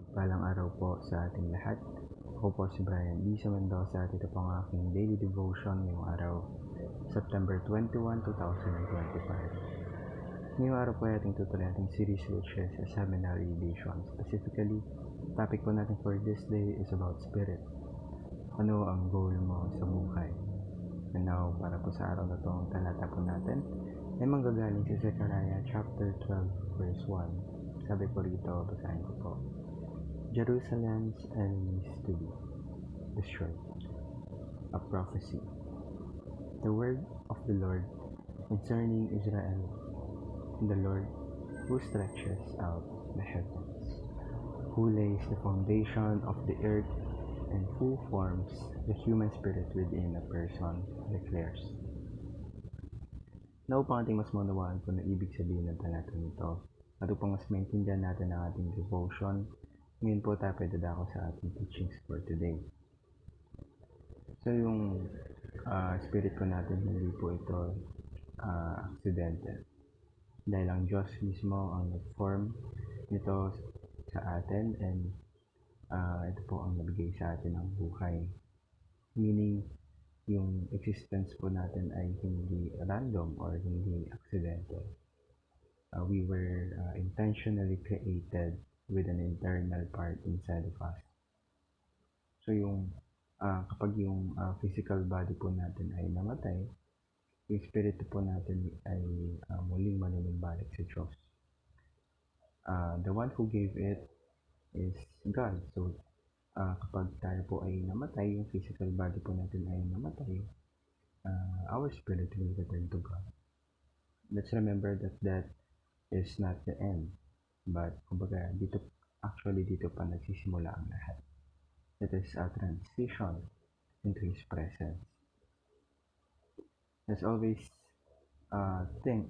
Palang araw po sa ating lahat. Ako po si Brian Lisa Mendoza at ito po ang aking daily devotion ngayong araw, September 21, 2025. Ngayong araw po ay ating tutuloy ating series which is a seminary edition. Specifically, topic po natin for this day is about spirit. Ano ang goal mo sa buhay? And now, para po sa araw na ito, ang talata po natin ay manggagaling sa Zechariah chapter 12 verse 1. Sabi po rito, basahin ko po. Jerusalem's enemies to be destroyed. A prophecy. The word of the Lord concerning Israel, the Lord who stretches out the heavens, who lays the foundation of the earth, and who forms the human spirit within a person, declares. Na upang ating mas maunawaan kung ano ibig sabihin ng talata nito, at upang mas maintindihan natin ang ating devotion, ngayon po tayo dadako sa ating teachings for today. So yung spirit ko natin, hindi po ito accidental. Dahil ang Diyos mismo ang nag-form nito sa atin and ito po ang nabigay sa atin ng buhay. Meaning, yung existence po natin ay hindi random or hindi accidental. We were intentionally created with an internal part inside of us. So yung kapag yung physical body po natin ay namatay, yung spirit po natin ay muling manunumbalik sa Diyos. The one who gave it is God. So kapag tayo po ay namatay, yung physical body po natin ay namatay, our spirit will return to God. Let's remember that that is not the end. But kumbaga dito pa nagsisimula ang lahat. It is a transition into His presence. Let's always think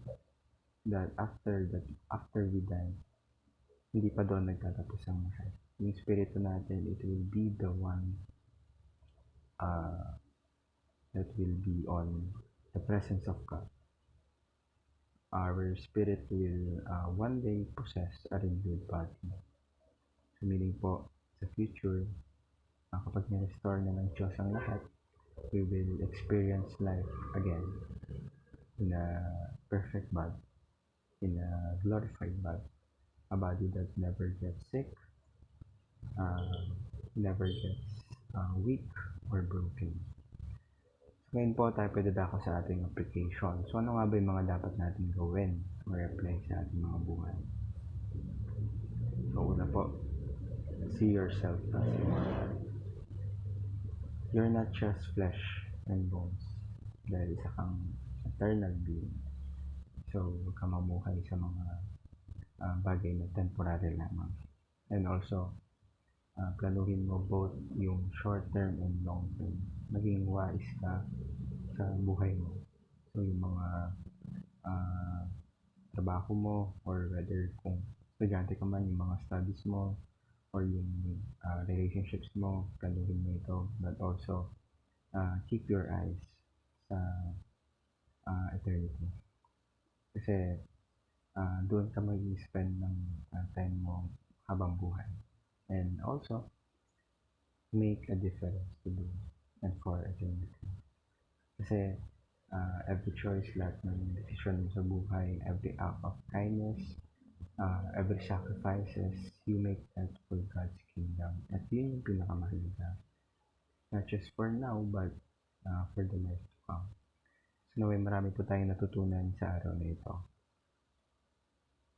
that after we die, hindi pa doon nagtatapos ang lahat. Yung spirito natin, it will be the one that will be on the presence of God. Our spirit will one day possess a renewed body. So meaning po, sa future, kapag na-restore na ng Diyos ang lahat, we will experience life again in a perfect body, in a glorified body, a body that never gets sick, never gets weak or broken. So ngayon po tayo dadako sa ating application. So ano nga ba yung mga dapat natin gawin or apply sa ating mga buhay? So una po, see yourself as immortal. You're not just flesh and bones, dahil isa kang eternal being. So huwag ka mamuhay sa mga bagay na temporary lamang. And also, planuhin mo both yung short term and long term. Maging wise ka sa buhay mo. So yung mga trabaho mo, or whether kung estudyante ka man, yung mga studies mo or yung relationships mo, planuhin mo ito. But also, keep your eyes sa eternity. Kasi doon ka mag-spend ng time mo habang buhay. And also, make a difference to do and for eternity. Kasi every choice, lahat ng decision mo sa buhay, every act of kindness, every sacrifices you make that for God's kingdom. At yun yung pinakamahalaga. Not just for now, but for the life to come. So naway marami po tayong natutunan sa araw na ito.